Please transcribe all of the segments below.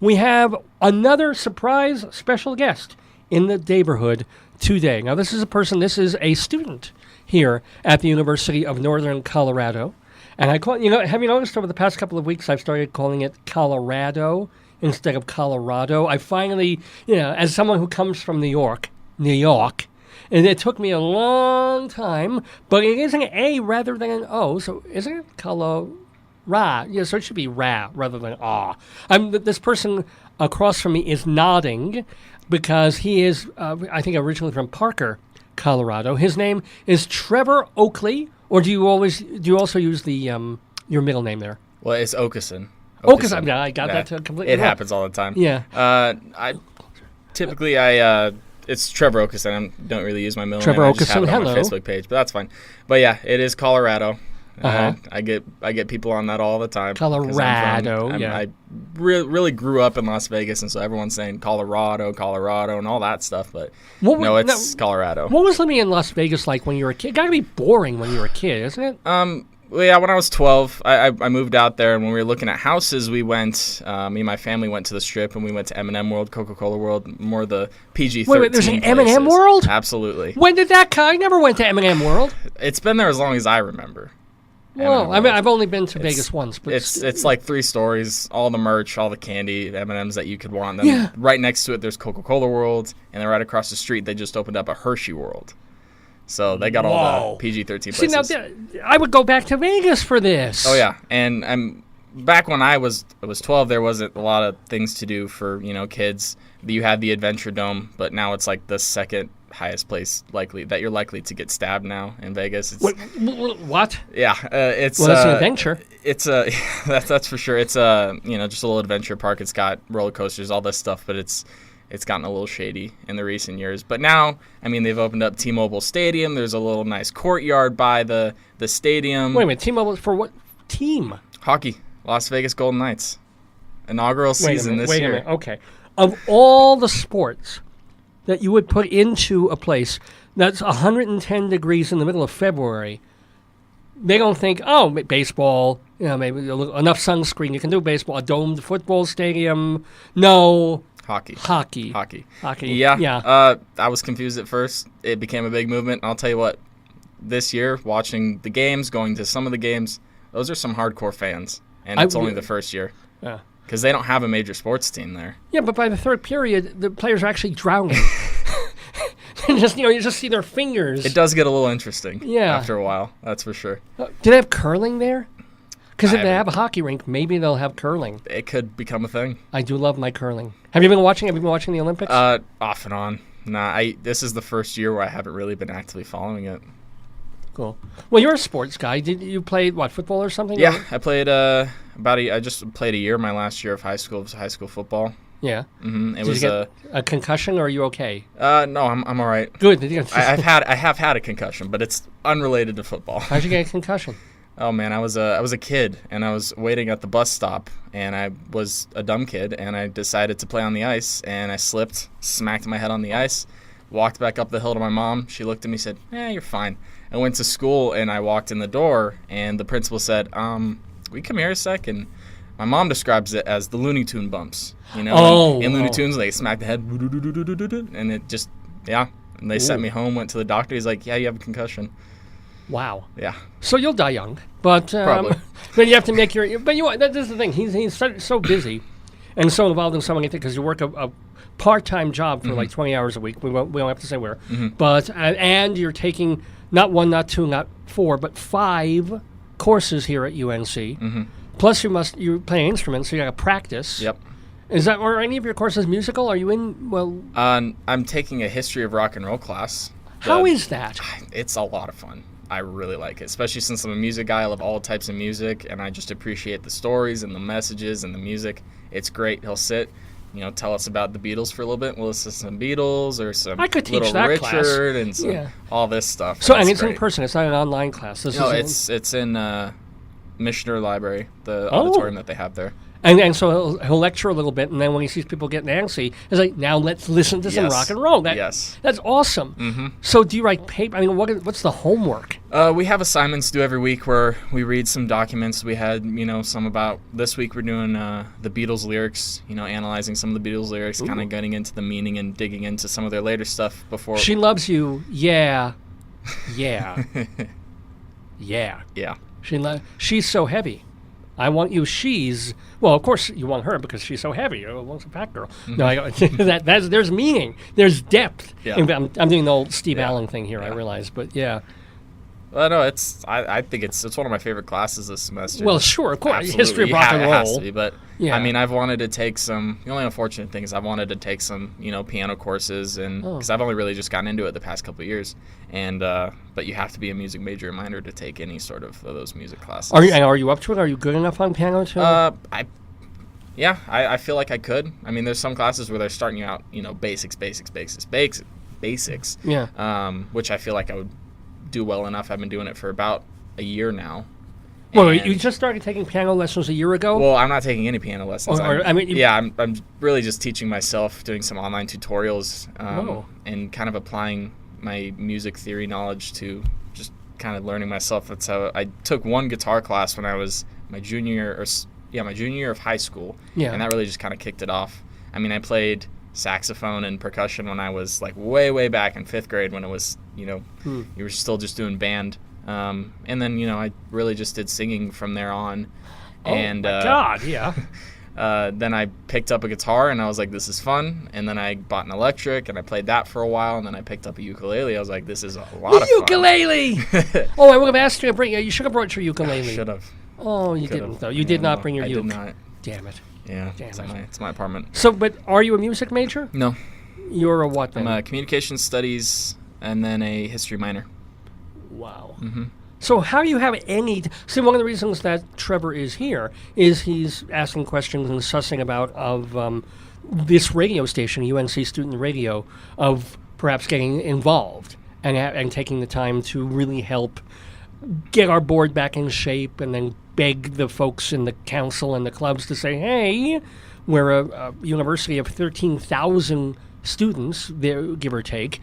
We have another surprise special guest in the neighborhood today. Now, this is a student here at the University of Northern Colorado. And have you noticed over the past couple of weeks, I've started calling it Colorado instead of Colorado. I finally, as someone who comes from New York, and it took me a long time, but it is an A rather than an O, so isn't it Colorado? Yeah, so it should be ra rather than ah. This person across from me is nodding because he is, I think, originally from Parker, Colorado. His name is Trevor Oakley, or do you also use the your middle name there? Well, it's Okeson. Okeson. Yeah, I got that completely. It happens all the time. Yeah. Typically it's Trevor Okeson. I don't really use my middle Trevor name. Okeson. I just have it on Hello. my Facebook page, but that's fine. But yeah, it is Colorado. Uh-huh. I get people on that all the time. Colorado, yeah. I really grew up in Las Vegas, and so everyone's saying Colorado, and all that stuff. But it's Colorado. What was living in Las Vegas like when you were a kid? It got to be boring when you were a kid, isn't it? Well, yeah, when I was 12, I moved out there, and when we were looking at houses, we went, me and my family went to the Strip, and we went to M&M World, Coca-Cola World, more the PG-13 Wait, there's an places. M&M World? Absolutely. When did that come? I never went to M&M World. It's been there as long as I remember. Well, I mean, I've only been to Vegas once. But it's like 3 stories, all the merch, all the candy, M&Ms that you could want. Then right next to it, there's Coca-Cola World, and then right across the street, they just opened up a Hershey World. So they got all the PG-13 places. See, now, I would go back to Vegas for this. Oh, yeah. And back when I was 12, there wasn't a lot of things to do for, kids. You had the Adventure Dome, but now it's like the second highest place that you're likely to get stabbed now in Vegas. What? Yeah, it's that's an adventure. It's that's for sure. It's just a little adventure park. It's got roller coasters, all this stuff, but it's gotten a little shady in the recent years. But now, I mean, they've opened up T-Mobile Stadium. There's a little nice courtyard by the stadium. Wait a minute, T-Mobile for what team? Hockey, Las Vegas Golden Knights, inaugural season this year. Wait a minute, okay. Of all the sports that you would put into a place that's 110 degrees in the middle of February, they don't think, baseball, maybe enough sunscreen, you can do baseball, a domed football stadium. No. Hockey. Yeah. I was confused at first. It became a big movement. I'll tell you what, this year, watching the games, going to some of the games, those are some hardcore fans. And it's only the first year. Yeah. Because they don't have a major sports team there. Yeah, but by the third period, the players are actually drowning. You just see their fingers. It does get a little interesting after a while, that's for sure. Do they have curling there? Because if they have a hockey rink, maybe they'll have curling. It could become a thing. I do love my curling. Have you been watching the Olympics? Off and on. Nah, this is the first year where I haven't really been actively following it. Cool. Well, you're a sports guy. Did you play football or something? Yeah, I played I just played a year. My last year of high school was high school football. Yeah. Mm-hmm. Did you get a concussion, or are you okay? No, I'm all right. Good. I have had a concussion, but it's unrelated to football. How'd you get a concussion? Oh man, I was a kid, and I was waiting at the bus stop, and I was a dumb kid, and I decided to play on the ice, and I slipped, smacked my head on the ice, walked back up the hill to my mom. She looked at me, said, "You're fine." I went to school, and I walked in the door, and the principal said, "Will you come here a sec?" And my mom describes it as the Looney Tune bumps. In Looney Tunes, they smack the head, and it just, and they sent me home, went to the doctor. He's like, "Yeah, you have a concussion." Wow. Yeah. So you'll die young, but probably. But you have to make your. But that's the thing. He's so busy, and so involved in so many things because you work a part-time job for like 20 hours a week. We don't have to say where, but and you're taking not 1, not 2, not 4, but 5 courses here at UNC. Mm-hmm. Plus, you're playing instruments, so you got to practice. Yep. Are any of your courses musical? Are you in? Well, I'm taking a history of rock and roll class. How is that? It's a lot of fun. I really like it, especially since I'm a music guy. I love all types of music, and I just appreciate the stories and the messages and the music. It's great. He'll sit, tell us about the Beatles for a little bit. We'll listen to some Beatles or some Little Richard and some, all this stuff. So, and it's great. In person. It's not an online class. It's in Missioner Library, the auditorium that they have there. And so he'll lecture a little bit, and then when he sees people getting antsy, he's like, now let's listen to some rock and roll. Yes. That's awesome. Mm-hmm. So do you write paper? I mean, what's the homework? We have assignments due every week where we read some documents. We had, some about, this week we're doing the Beatles lyrics, analyzing some of the Beatles lyrics, kind of getting into the meaning and digging into some of their later stuff before. She loves you, yeah. Yeah. Yeah. Yeah. She's so heavy. I want you. Well, of course you want her because she's so heavy. You want a fat girl. Mm-hmm. No, there's meaning. There's depth. Yeah. I'm doing the old Steve Allen thing here. I realize, but yeah. Well, no, I think it's one of my favorite classes this semester. Well, sure, of course, Absolutely. history of rock and roll. It has to be, but yeah. I mean, I've wanted to take some. The only unfortunate thing is I've wanted to take some, piano courses, and because I've only really just gotten into it the past couple of years, and but you have to be a music major in minor to take any sort of those music classes. Are you up to it? Are you good enough on piano to? I feel like I could. I mean, there's some classes where they're starting you out, basics. Yeah. Which I feel like I would do well enough. I've been doing it for about a year now. Well, you just started taking piano lessons a year ago? Well, I'm not taking any piano lessons. I'm I'm really just teaching myself, doing some online tutorials, and kind of applying my music theory knowledge to just kind of learning myself. That's how I took one guitar class when I was my junior year of high school, and that really just kind of kicked it off. I mean, I played saxophone and percussion when I was like way back in 5th grade when it was, you were still just doing band. And then, I really just did singing from there on. Oh, and, my God, yeah. Then I picked up a guitar, and I was like, this is fun. And then I bought an electric, and I played that for a while. And then I picked up a ukulele. I was like, this is a lot of fun. Ukulele! Oh, I would have asked you to bring. You should have brought your ukulele. Should have. Oh, you didn't, though. You did not bring your uke. I did not. Damn it. Yeah, it's my apartment. So, but are you a music major? No. You're a what then? I'm a communications studies and then a history minor. Wow. Mm-hmm. So how do you have any... See, one of the reasons that Trevor is here is he's asking questions and sussing about of this radio station, UNC Student Radio, of perhaps getting involved and taking the time to really help get our board back in shape and then beg the folks in the council and the clubs to say, hey, we're a university of 13,000 students, there, give or take.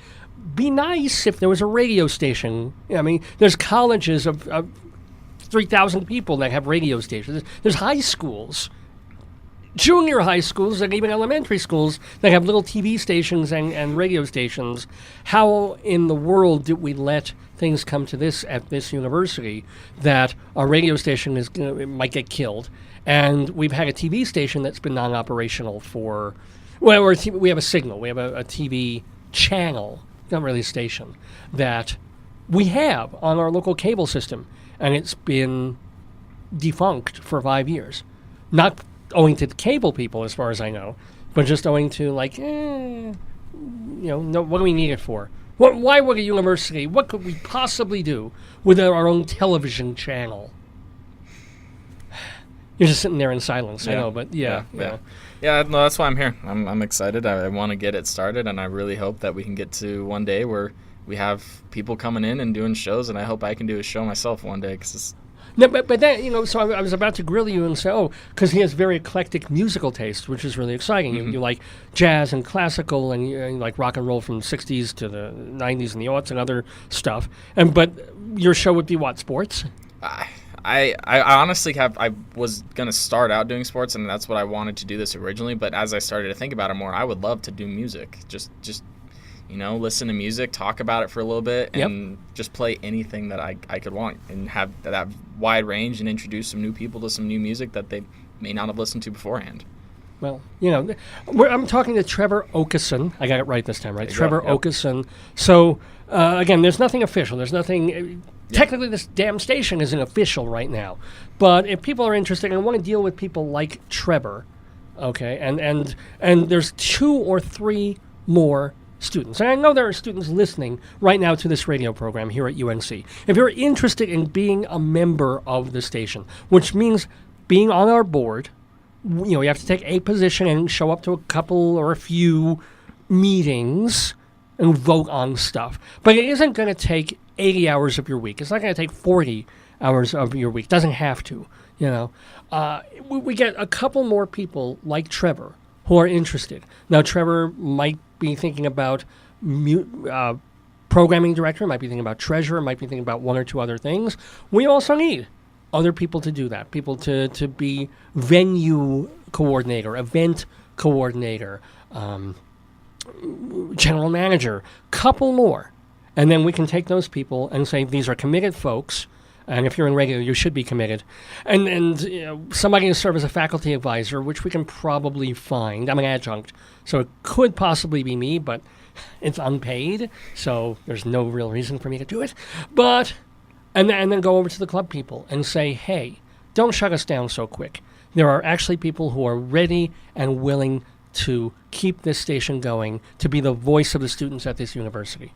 Be nice if there was a radio station. I mean, there's colleges of 3,000 people that have radio stations. There's high schools, junior high schools, and even elementary schools that have little TV stations and radio stations. How in the world did we let things come to this at this university that a radio station might get killed, and we've had a TV station that's been non-operational for, well, we have a signal, we have a TV channel, not really a station, that we have on our local cable system, and it's been defunct for 5 years. Not owing to the cable people, as far as I know, but just owing to no, what do we need it for? Why would a university, what could we possibly do without our own television channel? You're just sitting there in silence, I know, but yeah. No, that's why I'm here. I'm excited. I want to get it started, and I really hope that we can get to one day where we have people coming in and doing shows, and I hope I can do a show myself one day, because it's... No, but then, so I was about to grill you and say, because he has very eclectic musical taste, which is really exciting. Mm-hmm. You like jazz and classical, and you like rock and roll from the 60s to the 90s and the aughts and other stuff. But your show would be what, sports? I honestly I was going to start out doing sports, and that's what I wanted to do this originally. But as I started to think about it more, I would love to do music. Just listen to music, talk about it for a little bit, and just play anything that I could want, and have that wide range, and introduce some new people to some new music that they may not have listened to beforehand. Well, I'm talking to Trevor Okeson. I got it right this time, right? Trevor Okeson. So, again, there's nothing official. There's nothing... Technically, this damn station isn't official right now. But if people are interested and want to deal with people like Trevor, okay, and there's 2 or 3 more students. And I know there are students listening right now to this radio program here at UNC. If you're interested in being a member of the station, which means being on our board, you have to take a position and show up to a couple or a few meetings and vote on stuff. But it isn't going to take 80 hours of your week. It's not going to take 40 hours of your week. It doesn't have to. You know, we get a couple more people like Trevor who are interested. Now, Trevor might be thinking about programming director, might be thinking about treasurer, might be thinking about one or two other things. We also need other people to do that, people to be venue coordinator, event coordinator, general manager, couple more. And then we can take those people and say, these are committed folks. And if you're in regular, you should be committed. And you know, somebody to serve as a faculty advisor, which we can probably find. I'm an adjunct, so it could possibly be me, but it's unpaid, so there's no real reason for me to do it. But, and then go over to the club people and say, hey, don't shut us down so quick. There are actually people who are ready and willing to keep this station going, to be the voice of the students at this university.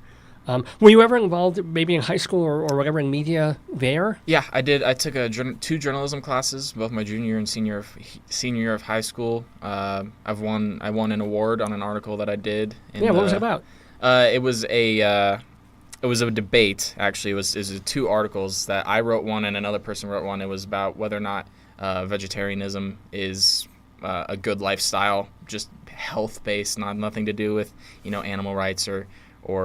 Were you ever involved, maybe in high school or whatever, in media there? Yeah, I did. I took two journalism classes, both my junior and senior year of high school. I won an award on an article that I did. What was it about? It was a debate. Actually, it was two articles that I wrote one and another person wrote one. It was about whether or not vegetarianism is a good lifestyle, just health based, nothing to do with animal rights or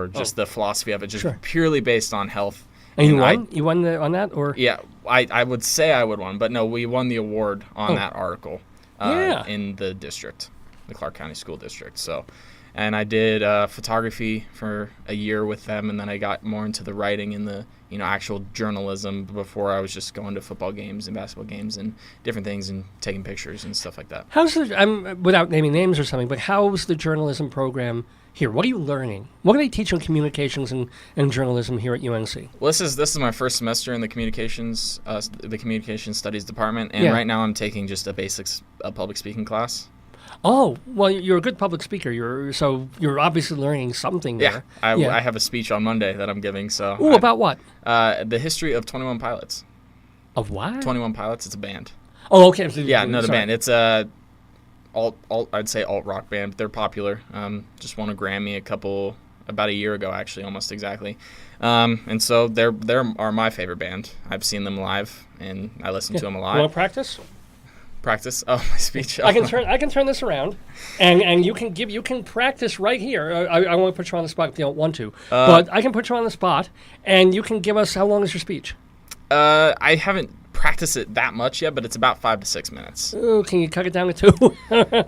just the philosophy of it, just purely based on health. And you won? You won on that? Or yeah, I would say I would won, but no, we won the award on that article in the district, the Clark County School District. So, and I did photography for a year with them, and then I got more into the writing and the actual journalism before I was just going to football games and basketball games and different things and taking pictures and stuff like that. How's without naming names or something, but how's the journalism program here? What are you learning? What do they teach on communications and journalism here at UNC? Well, this is my first semester in the communications studies department, and right now I'm taking just a basics public speaking class. Oh, well, you're a good public speaker. You're obviously learning something there. I have a speech on Monday that I'm giving. So. Ooh, about what? The history of 21 Pilots. Of what? 21 Pilots. It's a band. Oh, okay. The band. It's a I'd say alt rock band. But they're popular. Just won a Grammy about a year ago, actually, almost exactly. And so they are my favorite band. I've seen them live, and I listen to them a lot. You want to practice? Practice? Oh, my speech. Oh. I can turn this around, and you can practice right here. I won't put you on the spot if you don't want to, but I can put you on the spot, and you can give us, how long is your speech? I haven't practiced it that much yet, but it's about 5 to 6 minutes. Ooh, can you cut it down to 2?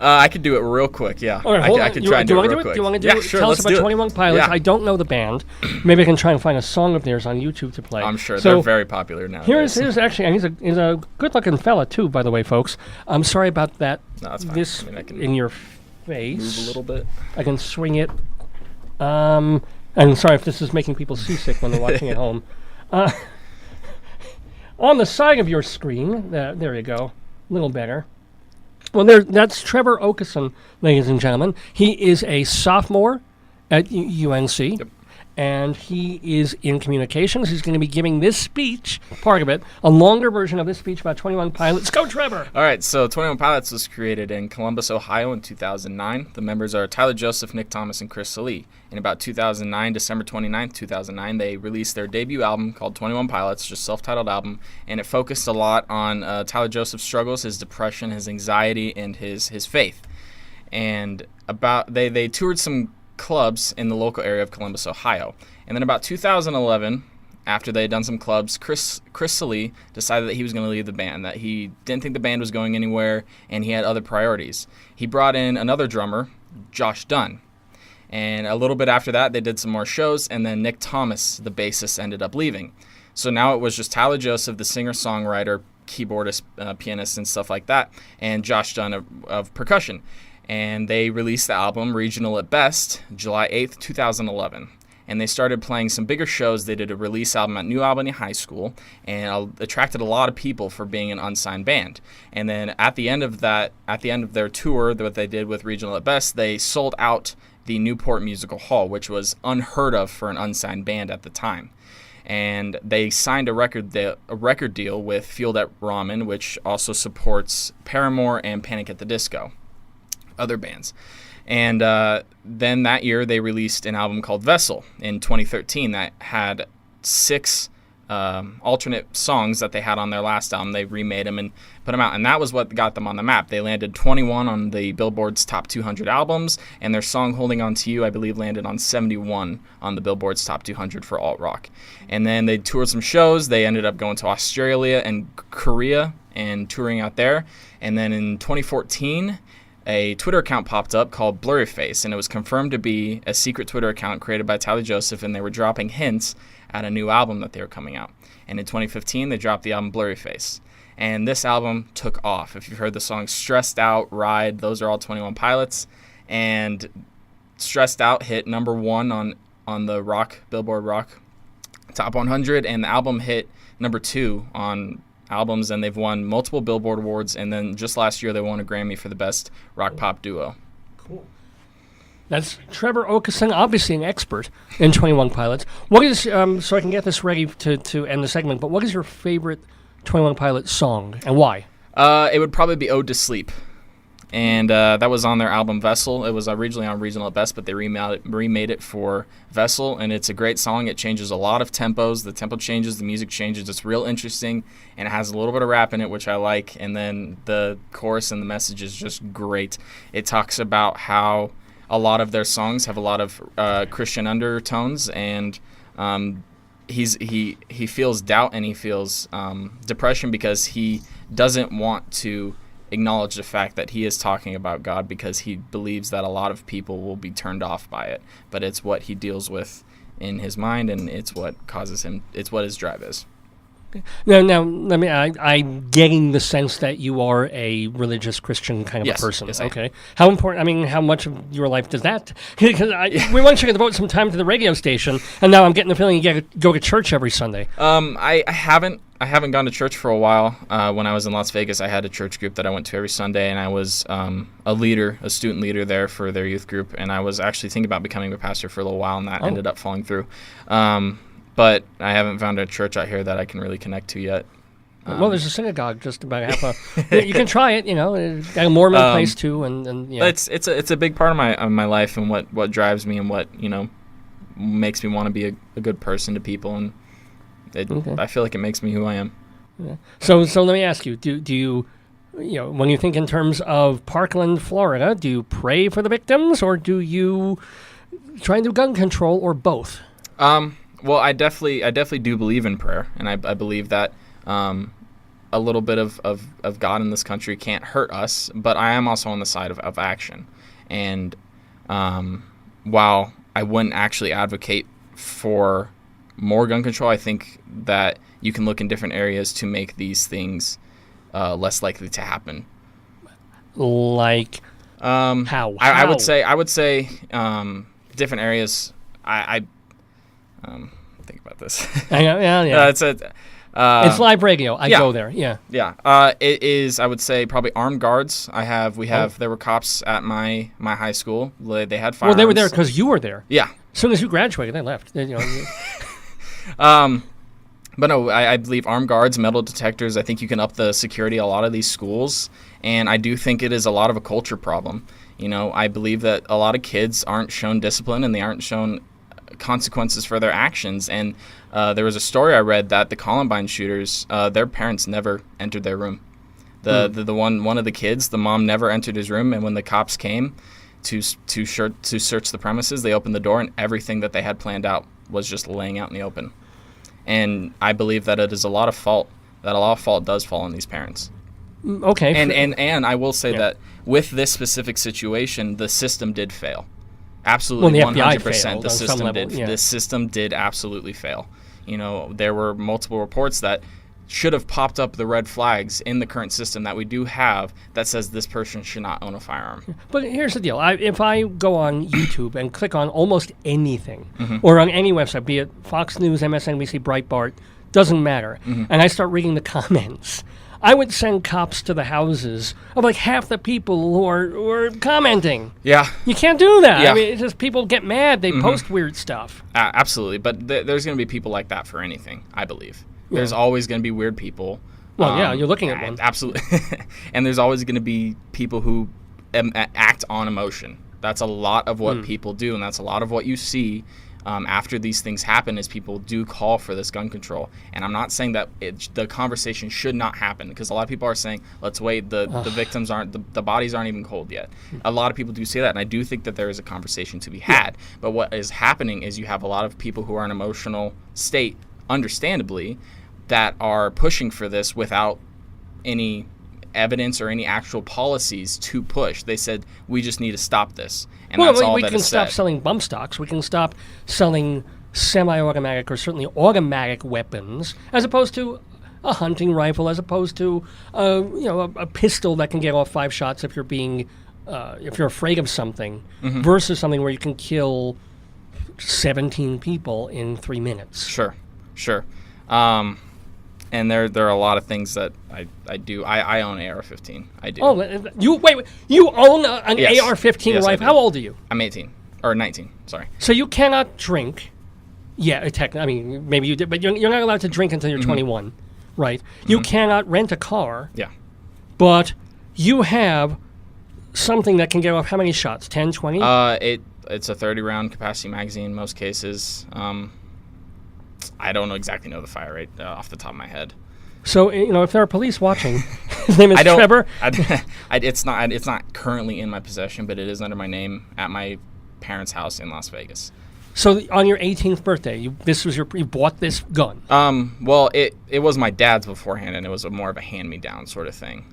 I could do it real quick, yeah. All right, I could try and do it real quick. Do you want to do it? Sure, Tell us about 21 Pilots. Yeah. I don't know the band. Maybe I can try and find a song of theirs on YouTube to play. I'm sure. They're very popular now. Here's actually, and he's a good-looking fella, too, by the way, folks. I'm sorry about that. No, that's fine. This I can in your face. move a little bit. I can swing it. And sorry if this is making people seasick when they're watching at home. On the side of your screen, there you go, a little better. Well, that's Trevor Okeson, ladies and gentlemen. He is a sophomore at UNC, and he is in communications. He's going to be giving this speech, part of it, a longer version of this speech about 21 Pilots. Go, Trevor! All right, so 21 Pilots was created in Columbus, Ohio in 2009. The members are Tyler Joseph, Nick Thomas, and Chris Salee. In about 2009, December 29th, 2009, they released their debut album called 21 Pilots, just self-titled album, and it focused a lot on Tyler Joseph's struggles, his depression, his anxiety, and his faith. And they toured some clubs in the local area of Columbus, Ohio. And then about 2011, after they had done some clubs, Chris Salee decided that he was going to leave the band, that he didn't think the band was going anywhere, and he had other priorities. He brought in another drummer, Josh Dunn. And a little bit after that, they did some more shows, and then Nick Thomas, the bassist, ended up leaving. So now it was just Tyler Joseph, the singer-songwriter, keyboardist, pianist, and stuff like that, and Josh Dunn of percussion. And they released the album, Regional at Best, July 8th, 2011. And they started playing some bigger shows. They did a release album at New Albany High School and attracted a lot of people for being an unsigned band. And then at the end of their tour, what they did with Regional at Best, they sold out the Newport Musical Hall, which was unheard of for an unsigned band at the time. And they signed a record deal with Fueled at Ramen, which also supports Paramore and Panic at the Disco, other bands. And then that year, they released an album called Vessel in 2013 that had 6 alternate songs that they had on their last album. They remade them and put them out, and that was what got them on the map. They landed 21 on the Billboard's top 200 albums, and their song "Holding On to You," I believe, landed on 71 on the Billboard's top 200 for alt rock. And then they toured some shows. They ended up going to Australia and Korea and touring out there. And then in 2014, a Twitter account popped up called Blurryface, and it was confirmed to be a secret Twitter account created by Tyler Joseph, and they were dropping hints at a new album that they were coming out. And in 2015, they dropped the album Blurryface. And this album took off. If you've heard the songs Stressed Out, Ride, those are all 21 Pilots. And Stressed Out hit number 1 on the Billboard Rock Top 100, and the album hit number 2 on albums, and they've won multiple Billboard awards, and then just last year they won a Grammy for the best rock pop duo. Cool. That's Trevor Okeson, obviously an expert in 21 Pilots. What is, so I can get this ready to end the segment, but what is your favorite 21 Pilots song, and why? It would probably be Ode to Sleep. And that was on their album Vessel. It was originally on Regional at Best, but they remade it for Vessel, and it's a great song. It changes a lot of tempos. The tempo changes, the music changes. It's real interesting, and it has a little bit of rap in it, which I like. And then the chorus and the message is just great. It talks about how a lot of their songs have a lot of Christian undertones, and he feels doubt and he feels depression because he doesn't want to acknowledge the fact that he is talking about God because he believes that a lot of people will be turned off by it. But it's what he deals with in his mind, and it's what causes him. It's what his drive is. Now, let me. I'm getting the sense that you are a religious Christian kind of a person. Yes, okay. How important? I mean, how much of your life does that? Because we want you to devote some time to the radio station, and now I'm getting the feeling you get to go to church every Sunday. I haven't gone to church for a while. When I was in Las Vegas, I had a church group that I went to every Sunday, and I was a student leader there for their youth group, and I was actually thinking about becoming a pastor for a little while, and that ended up falling through. But I haven't found a church out here that I can really connect to yet. Well, there's a synagogue just about half a. You can try it, got a Mormon place too, and yeah. It's a big part of my life and what drives me and what makes me want to be a good person to people, and I feel like it makes me who I am. Yeah. So let me ask you: Do you, when you think in terms of Parkland, Florida, do you pray for the victims, or do you try and do gun control, or both? Well, I definitely do believe in prayer, and I believe that a little bit of God in this country can't hurt us, but I am also on the side of action. And while I wouldn't actually advocate for more gun control, I think that you can look in different areas to make these things less likely to happen. Like how? I would say different areas. Think about this. Yeah. It's live radio. I go there. Yeah. Yeah. It is. I would say probably armed guards. There were cops at my high school. They had firearms. Well, they were there because you were there. Yeah. As soon as you graduated, they left. But no, I believe armed guards, metal detectors. I think you can up the security at a lot of these schools, and I do think it is a lot of a culture problem. I believe that a lot of kids aren't shown discipline, and they aren't shown consequences for their actions. And there was a story I read that the Columbine shooters, their parents never entered their room. The one of the kids, the mom never entered his room, and when the cops came to search the premises, they opened the door, and everything that they had planned out was just laying out in the open. And I believe that it is a lot of fault does fall on these parents. Okay. And I will say that with this specific situation, the system did fail. Absolutely, 100%. The system did. Yeah. The system did absolutely fail. There were multiple reports that should have popped up the red flags in the current system that we do have that says this person should not own a firearm. But here's the deal. If I go on YouTube and click on almost anything, or on any website, be it Fox News, MSNBC, Breitbart, doesn't matter, and I start reading the comments, I would send cops to the houses of like half the people who are commenting. Yeah. You can't do that. Yeah. I mean, it's just people get mad. They post weird stuff. Absolutely. But there's going to be people like that for anything, I believe. Yeah. There's always going to be weird people. Well, yeah, you're looking at one. Absolutely. And there's always going to be people who act on emotion. That's a lot of what people do, and that's a lot of what you see after these things happen is people do call for this gun control. And I'm not saying that the conversation should not happen, because a lot of people are saying, let's wait, the victims aren't, the bodies aren't even cold yet. A lot of people do say that, and I do think that there is a conversation to be had. But what is happening is you have a lot of people who are in an emotional state, understandably, that are pushing for this without any evidence or any actual policies to push. They said, we just need to stop this. And that's all that is said. We can stop selling bump stocks. We can stop selling semi-automatic or certainly automatic weapons, as opposed to a hunting rifle, as opposed to a pistol that can get off 5 shots if you're afraid of something, versus something where you can kill 17 people in 3 minutes. Sure. And there are a lot of things that I do. I own an AR-15. I do. Oh, you own an Yes. AR-15 Yes, rifle? How old are you? I'm 18. Or 19, sorry. So you cannot drink. Yeah, I mean, maybe you did, but you're not allowed to drink until you're 21, right? You cannot rent a car. Yeah. But you have something that can get off how many shots? 10, 20? It's a 30-round capacity magazine in most cases. I don't exactly know the fire rate off the top of my head. So, if there are police watching, his name is Trevor. It's not currently in my possession, but it is under my name at my parents' house in Las Vegas. So on your 18th birthday, you bought this gun? Well, it was my dad's beforehand, and it was more of a hand-me-down sort of thing.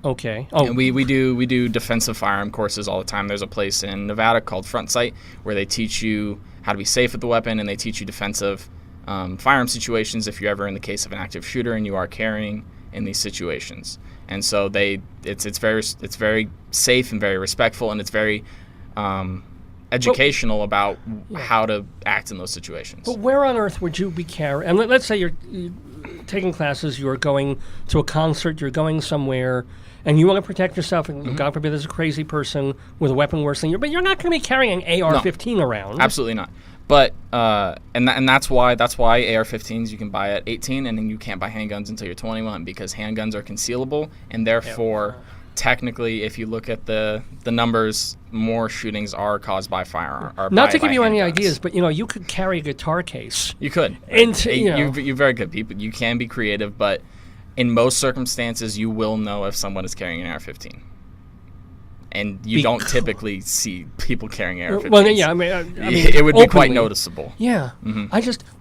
Okay. Oh, and we do defensive firearm courses all the time. There's a place in Nevada called Front Sight where they teach you how to be safe with the weapon, and they teach you defensive firearm situations if you're ever in the case of an active shooter and you are carrying in these situations. And so it's very safe and very respectful, and it's very educational about how to act in those situations. But where on earth would you be carrying? And let's say you're taking classes, you're going to a concert, you're going somewhere, and you want to protect yourself, and God forbid there's a crazy person with a weapon worse than you, but you're not going to be carrying an AR-15 around. Absolutely not. But and that's why AR-15s you can buy at 18, and then you can't buy handguns until you're 21, because handguns are concealable, and therefore technically, if you look at the numbers, more shootings are caused by firearm. Not to give you any ideas, but you could carry a guitar case. You could. You're very good people. You can be creative, but in most circumstances, you will know if someone is carrying an AR-15. And you don't typically see people carrying AR-15s. Well, yeah, I mean, it would be quite noticeable. Yeah.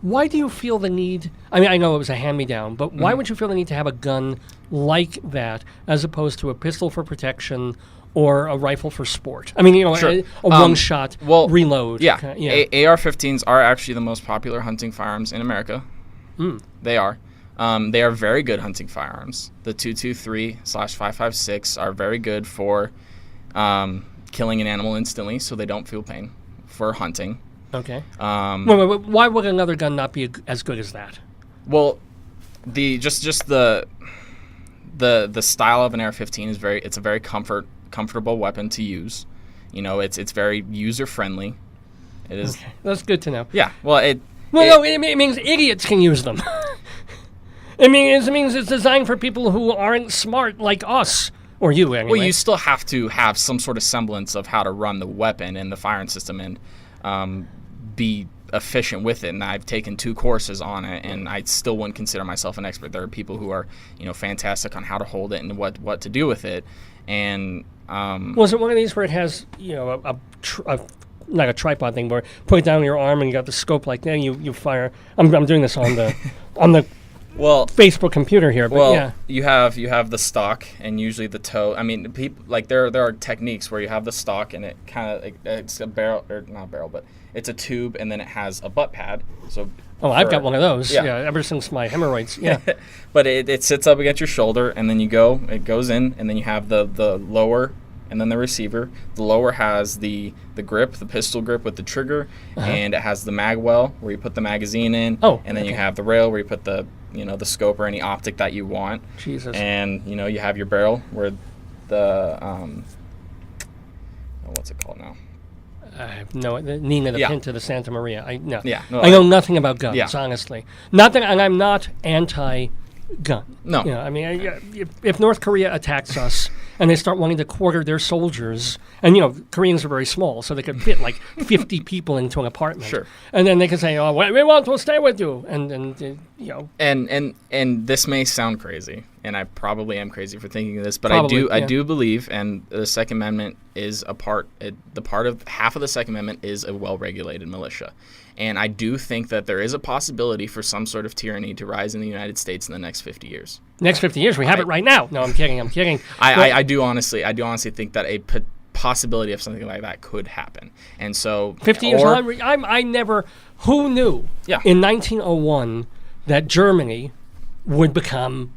Why do you feel the need? I mean, I know it was a hand-me-down, but why would you feel the need to have a gun like that as opposed to a pistol for protection or a rifle for sport? I mean, a one-shot reload. Yeah. AR-15s are actually the most popular hunting firearms in America. They are. They are very good hunting firearms. The 223/556 are very good for killing an animal instantly, so they don't feel pain, for hunting. Okay. Why would another gun not be as good as that? Well, the style of an AR-15 is it's a very comfortable weapon to use. It's very user friendly. It is. Okay. That's good to know. Yeah. Well, it means idiots can use them. It means it's designed for people who aren't smart like us. Or you, anyway. Well, you still have to have some sort of semblance of how to run the weapon and the firing system and be efficient with it. And I've taken 2 courses on it, and I still wouldn't consider myself an expert. There are people who are, fantastic on how to hold it and what to do with it. And was it one of these where it has, not a tripod thing, where put it down on your arm and you got the scope like that, and you fire? I'm doing this on the Facebook computer here, but yeah. you have the stock and usually the toe. I mean, people there are techniques where you have the stock and it kind of it's a barrel, or not a barrel, but it's a tube, and then it has a butt pad. So I've got one of those. Yeah, ever since my hemorrhoids. Yeah. But it sits up against your shoulder, and then it goes in, and then you have the lower and then the receiver. The lower has the grip, the pistol grip with the trigger, and it has the mag well where you put the magazine in. And then you have the rail where you put the the scope or any optic that you want. Jesus. And you have your barrel where the what's it called now? I have no Nina the Pinta, the Santa Maria. I know nothing about guns, honestly. Not that, and I'm not anti-gun. No. If North Korea attacks us and they start wanting to quarter their soldiers. And, Koreans are very small, so they could fit like 50 people into an apartment. Sure. And then they can say, oh, we want to stay with you. And this may sound crazy, and I probably am crazy for thinking of this, but Probably, I do believe, and the Second Amendment is half of the Second Amendment is a well-regulated militia. And I do think that there is a possibility for some sort of tyranny to rise in the United States in the next 50 years. Next 50 years? We have it right now. No, I'm kidding. I do honestly think that a possibility of something like that could happen. And so 50 years I never, who knew in 1901 that Germany would become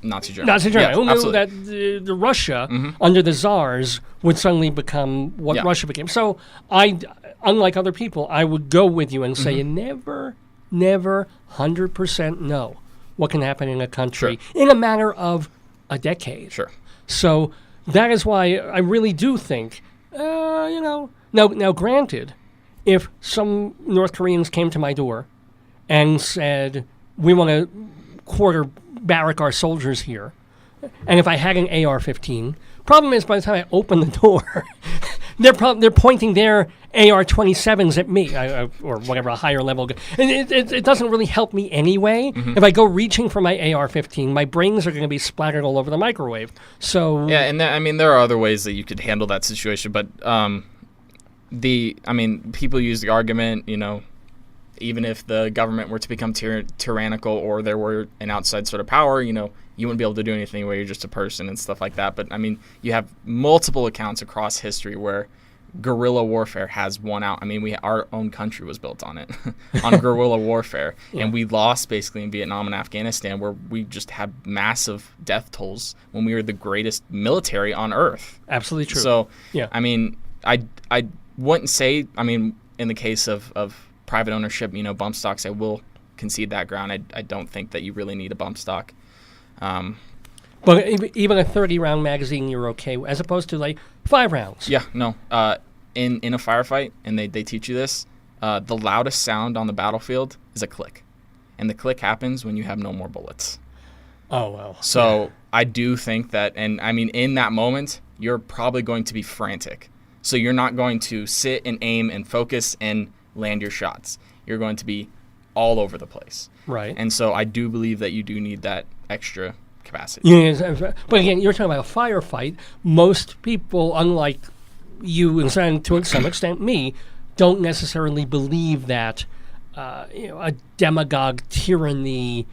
Nazi Germany. Yeah, who knew absolutely. that the Russia under the Tsars would suddenly become what Russia became? So unlike other people, I would go with you and say you never 100% know what can happen in a country in a matter of a decade. Sure. So that is why I really do think, Now, granted, if some North Koreans came to my door and said, we want to barrack our soldiers here, and if I had an AR-15, problem is by the time I open the door, they're pointing their AR-27s at me, or whatever, a higher level. And it doesn't really help me anyway. If I go reaching for my AR-15, my brains are going to be splattered all over the microwave. So yeah, and there are other ways that you could handle that situation, but people use the argument, even if the government were to become tyrannical or there were an outside sort of power, you wouldn't be able to do anything where you're just a person and stuff like that. But, you have multiple accounts across history where guerrilla warfare has won out. Our own country was built on it, on guerrilla warfare. Yeah. And we lost basically in Vietnam and Afghanistan, where we just had massive death tolls when we were the greatest military on earth. Absolutely true. So, I wouldn't say, in the case of private ownership, bump stocks, I will concede that ground. I don't think that you really need a bump stock. But even a 30-round magazine, you're okay, as opposed to like 5 rounds. Yeah, no. In a firefight, and they teach you this, the loudest sound on the battlefield is a click. And the click happens when you have no more bullets. Oh, well. So I do think that, and in that moment, you're probably going to be frantic. So you're not going to sit and aim and focus and land your shots. You're going to be all over the place. Right. And so I do believe that you do need that extra capacity. Yeah, but again, you're talking about a firefight. Most people, unlike you and to some extent me, don't necessarily believe that a demagogue tyranny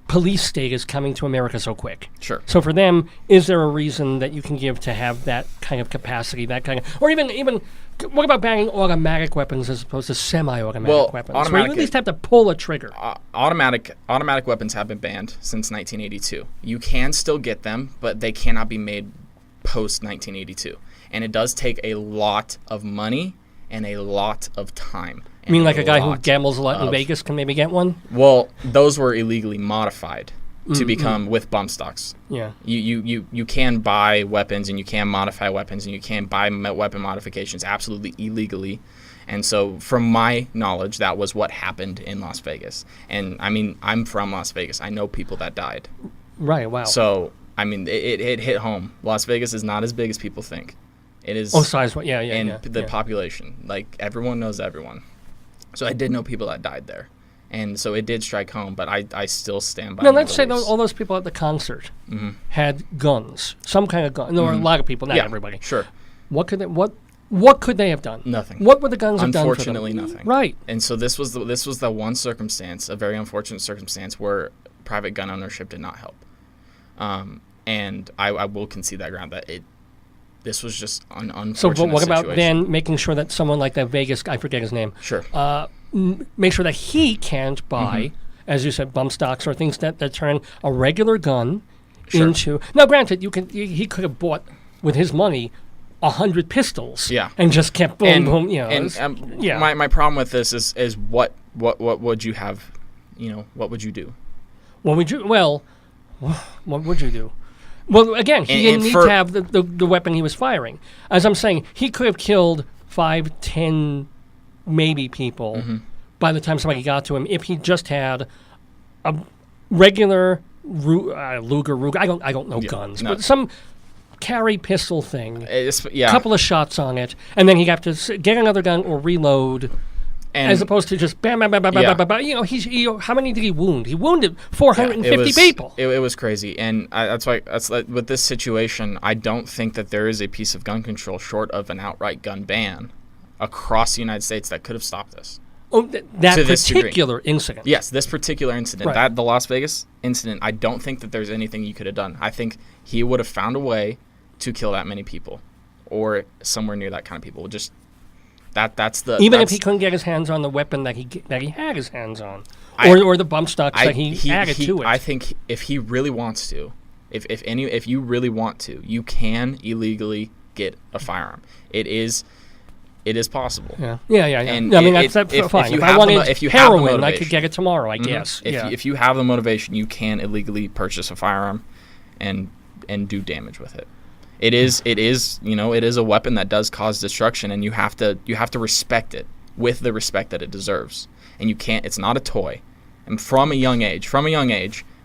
police state is coming to America so quick. Sure. So for them, is there a reason that you can give to have that kind of capacity, or even what about banning automatic weapons as opposed to semi-automatic weapons? Where you at least have to pull a trigger. Automatic weapons have been banned since 1982. You can still get them, but they cannot be made post 1982. And it does take a lot of money and a lot of time. You mean like a guy who gambles a lot in Vegas can maybe get one? Well, those were illegally modified to become with bump stocks. Yeah. You can buy weapons and you can modify weapons and you can buy weapon modifications absolutely illegally. And so from my knowledge, that was what happened in Las Vegas. And I'm from Las Vegas. I know people that died. Right, wow. So, it hit home. Las Vegas is not as big as people think. It is. Oh, size, yeah. And the population. Like, everyone knows everyone. So I did know people that died there. And so it did strike home, but I still stand by my let's say beliefs. all those people at the concert had guns, some kind of gun. There were a lot of people, not everybody. Sure. What could they have done? Nothing. What would the guns have done for them? Unfortunately, nothing. Right. And so this was the one circumstance, a very unfortunate circumstance, where private gun ownership did not help. And I will concede that ground that this was just an unfortunate situation. So what about situation. then making sure that someone like that Vegas, I forget his name. Sure. Make sure that he can't buy, as you said, bump stocks or things that turn a regular gun into. Now, granted, he could have bought with his money 100 pistols. Yeah. And just kept boom, boom. My problem with this is what would you have? What would you do? What would you do? Well, again, he didn't need to have the weapon he was firing. As I'm saying, he could have killed 5, 10, maybe people by the time somebody got to him if he just had a regular Luger. I don't know guns, but some carry pistol thing, Yeah. couple of shots on it, and then he got to get another gun or reload. And as opposed to just bam, bam, bam, bam, bam, bam, bam. You know, how many did he wound? He wounded 450 people. It was crazy, and that's why with this situation, I don't think that there is a piece of gun control short of an outright gun ban across the United States that could have stopped this. Oh, that particular incident. Yes, this particular incident, right. the Las Vegas incident. I don't think that there's anything you could have done. I think he would have found a way to kill that many people, or somewhere near that kind of people. Just. That's if he couldn't get his hands on the weapon that he had his hands on, or the bump stocks that he added to it. I think if he really wants to, if you really want to, you can illegally get a firearm. It is possible. Yeah. And I mean, that's fine. If I wanted heroin, I could get it tomorrow, I guess. If you have the motivation, you can illegally purchase a firearm, and do damage with it. It is a weapon that does cause destruction, and you have to respect it with the respect that it deserves. And you can't. It's not a toy. And from a young age,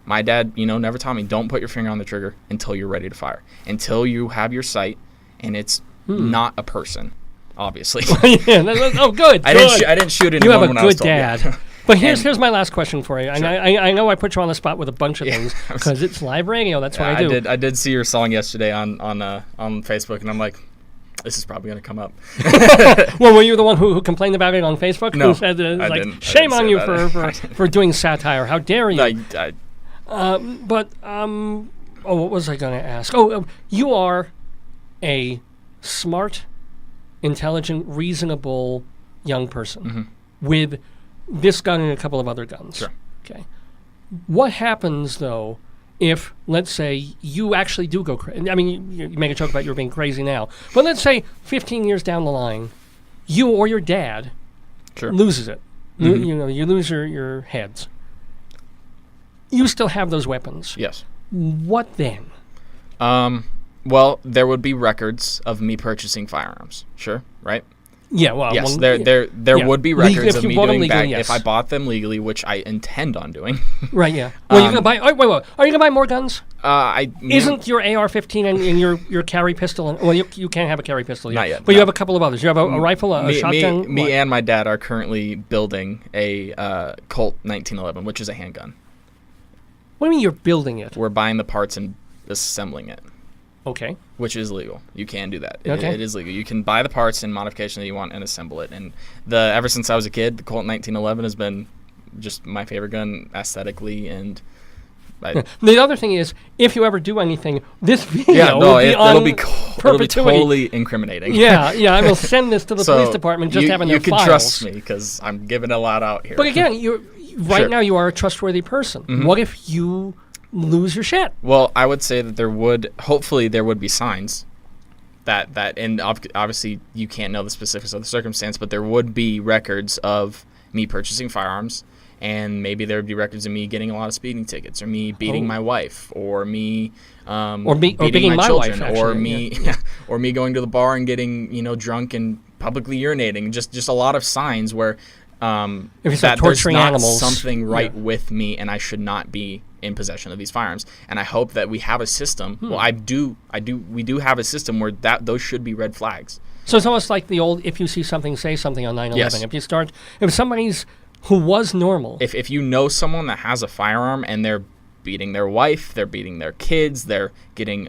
my dad, never taught me, don't put your finger on the trigger until you're ready to fire, until you have your sight, and it's not a person, obviously. Good. I didn't shoot anyone. You have a when I was good 12. dad. But here's my last question for you. Sure. And I know I put you on the spot with a bunch of things because it's live radio. That's what I do. I did see your song yesterday on Facebook, and I'm like, this is probably going to come up. Well, were you the one who complained about it on Facebook? No, who said, I didn't. Shame on you for doing satire. How dare you? What was I going to ask? You are a smart, intelligent, reasonable young person with this gun and a couple of other guns. Sure. Okay. What happens, though, if, let's say, you actually do go crazy? I mean, you make a joke about you being crazy now. But let's say 15 years down the line, you or your dad loses it. You lose your heads. You still have those weapons. Yes. What then? Well, there would be records of me purchasing firearms. Sure, right? Yeah, well, yes, there would be records of me doing that if I bought them legally, which I intend on doing. Right. Yeah. Well, you're gonna buy. Wait. Are you gonna buy more guns? Isn't your AR-15 and your carry pistol? Well, you can't have a carry pistol yet. Not yet. But you have a couple of others. You have a rifle, a shotgun. Me and my dad are currently building a Colt 1911, which is a handgun. What do you mean you're building it? We're buying the parts and assembling it. Okay. Which is legal. You can do that. Okay. It is legal. You can buy the parts and modification that you want and assemble it. And ever since I was a kid, the Colt 1911 has been just my favorite gun aesthetically. And the other thing is, if you ever do anything, this video will be totally incriminating. Yeah. I will send this to the police department just having their files. You can trust me because I'm giving a lot out here. But again, now you are a trustworthy person. Mm-hmm. What if you lose your shit? Well, I would say that hopefully there would be signs that and obviously you can't know the specifics of the circumstance, but there would be records of me purchasing firearms, and maybe there would be records of me getting a lot of speeding tickets, or me beating my wife, or me beating my children, wife, actually, or me going to the bar and getting drunk and publicly urinating. Just a lot of signs where that there's not animals, something right with me, and I should not be in possession of these firearms. And I hope that we have a system. Well, we do have a system where those should be red flags. So it's almost like the old "if you see something, say something" on 9/11. Yes. If somebody's who was normal, if you know someone that has a firearm and they're beating their wife, they're beating their kids, they're getting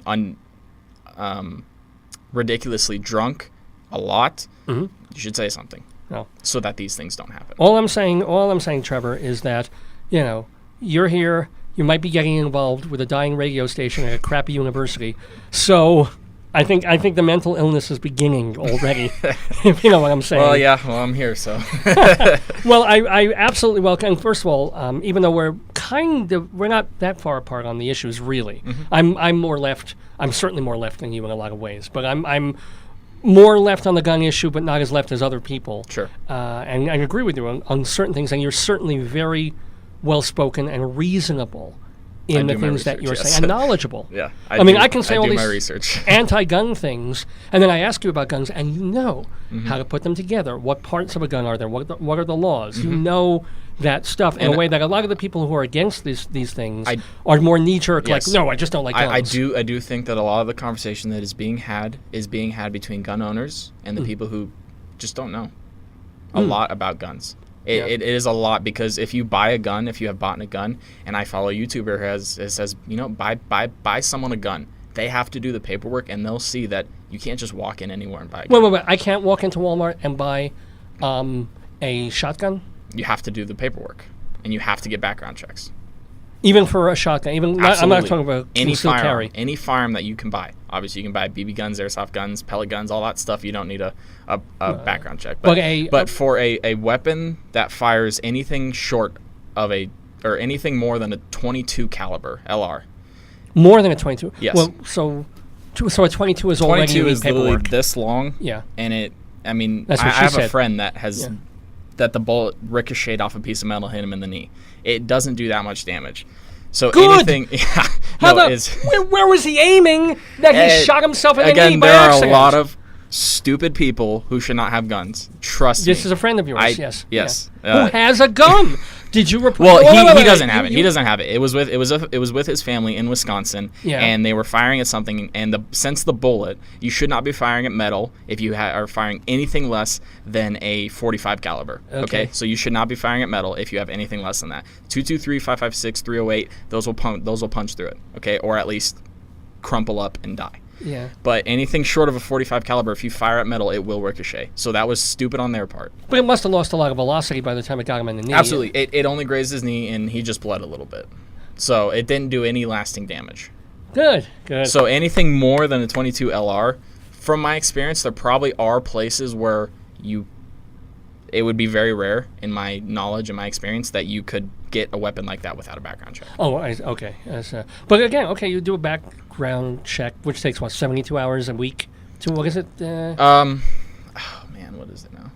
ridiculously drunk a lot, you should say something. No. So that these things don't happen. All I'm saying, Trevor, is that you're here. You might be getting involved with a dying radio station at a crappy university. So I think the mental illness is beginning already. If you know what I'm saying. Well, yeah. Well, I'm here, so. Well, I absolutely welcome. First of all, even though we're not that far apart on the issues, really. Mm-hmm. I'm more left. I'm certainly more left than you in a lot of ways, but I'm more left on the gun issue, but not as left as other people. Sure. And I agree with you on certain things, and you're certainly very well-spoken and reasonable in the things that you're saying, and knowledgeable. Yeah. I mean, I can say all my these research. anti-gun things, and then I ask you about guns, and you know how to put them together. What parts of a gun are there? What are the laws? You know that stuff in a way that a lot of the people who are against these things are more knee-jerk, like, no, I just don't like guns. I do think that a lot of the conversation that is being had between gun owners and the people who just don't know a lot about guns. It is a lot, because if you buy a gun, if you have bought a gun, and I follow a YouTuber who says, buy someone a gun. They have to do the paperwork, and they'll see that you can't just walk in anywhere and buy a gun. Wait. I can't walk into Walmart and buy a shotgun? You have to do the paperwork, and you have to get background checks. Even for a shotgun? I'm not talking about any firearm, carry. Any firearm that you can buy. Obviously, you can buy BB guns, airsoft guns, pellet guns, all that stuff. You don't need a background check. But for a weapon that fires anything short of or anything more than a .22 caliber LR. More than a .22? Yes. Well, so a .22 is already 22 is paperwork. literally this long. Yeah. And I That's what I have said. a friend that has that the bullet ricocheted off a piece of metal, hit him in the knee. It doesn't do that much damage. So Good. anything, where was he aiming that he shot himself in the knee again, by there accident? are a lot of stupid people who should not have guns. Trust me. This is a friend of yours. Yes. Yes. Who has a gun? Did you report? Well, he doesn't have it. He doesn't have it. It was with his family in Wisconsin, and they were firing at something. And since the bullet, you should not be firing at metal if you are firing anything less than a .45 caliber. Okay, so you should not be firing at metal if you have anything less than that. 223, 556, 308. Those will punch through it. Okay, or at least crumple up and die. Yeah. But anything short of a .45 caliber, if you fire at metal, it will ricochet. So that was stupid on their part. But it must have lost a lot of velocity by the time it got him in the knee. Absolutely. It only grazed his knee, and he just bled a little bit. So it didn't do any lasting damage. Good. So anything more than a .22 LR, from my experience, there probably are places where it would be very rare, in my knowledge and my experience, that you could get a weapon like that without a background check. Oh, okay. But again, you do a background check, which takes, 72 hours a week? What is it? Oh, man, what is it now?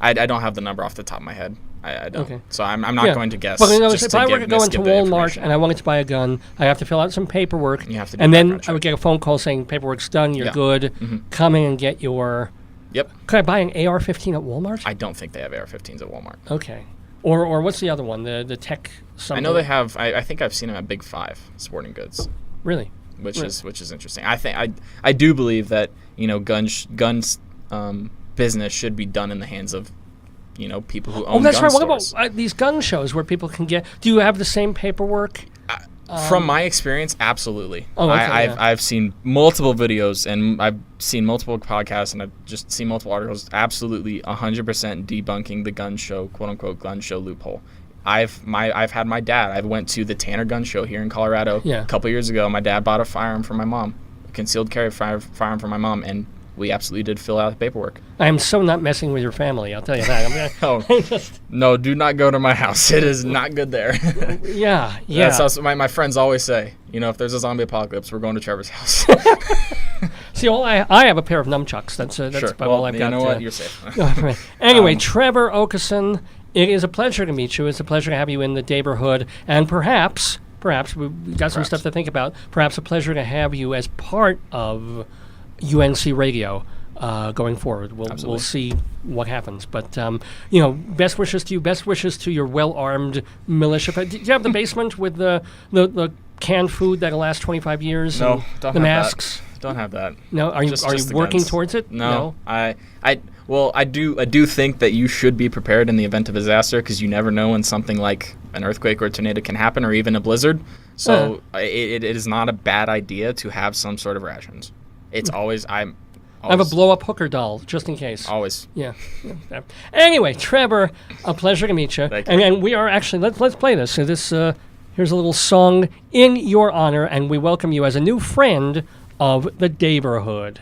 I don't have the number off the top of my head. I don't. Okay. So I'm not going to guess. But if I were to go into Walmart and I wanted to buy a gun, I have to fill out some paperwork. You have to do and then check. I would get a phone call saying paperwork's done, you're good. Come in and get your... Yep. Could I buy an AR-15 at Walmart? I don't think they have AR-15s at Walmart. Okay. Or what's the other one? The tech something? I know they have. I think I've seen them at Big Five Sporting Goods. Really? Which is interesting. I do believe that guns business should be done in the hands of people who own. Oh, that's gun right. stores. What about these gun shows where people can get? Do you have the same paperwork? From my experience, absolutely. Oh, okay, I've seen multiple videos, and I've seen multiple podcasts, and I've just seen multiple articles. Absolutely, 100% debunking the gun show, quote unquote, gun show loophole. I've had my dad. I went to the Tanner Gun Show here in Colorado a couple years ago. My dad bought a firearm for my mom, a concealed carry firearm for my mom, and we absolutely did fill out the paperwork. I am so not messing with your family, I'll tell you that. No, do not go to my house. It is not good there. Yeah. That's also my friends always say, if there's a zombie apocalypse, we're going to Trevor's house. See, I have a pair of nunchucks. That's sure. about all I've got. You know what? You're safe. Anyway, Trevor Okeson, it is a pleasure to meet you. It's a pleasure to have you in the neighborhood, and perhaps we've got some stuff to think about. Perhaps a pleasure to have you as part of UNC Radio going forward. We'll see what happens. But, best wishes to you. Best wishes to your well-armed militia. Do you have the basement with the canned food that'll last 25 years? No, don't the have masks? That. Don't have that. No? Are you working towards it? No. I do think that you should be prepared in the event of a disaster, because you never know when something like an earthquake or a tornado can happen, or even a blizzard. So it is not a bad idea to have some sort of rations. It's always I have a blow-up hooker doll, just in case. Always. Yeah. Anyway, Trevor, a pleasure to meet you. Thank you. And we are actually, let's play this. So here's a little song in your honor, and we welcome you as a new friend of the neighborhood.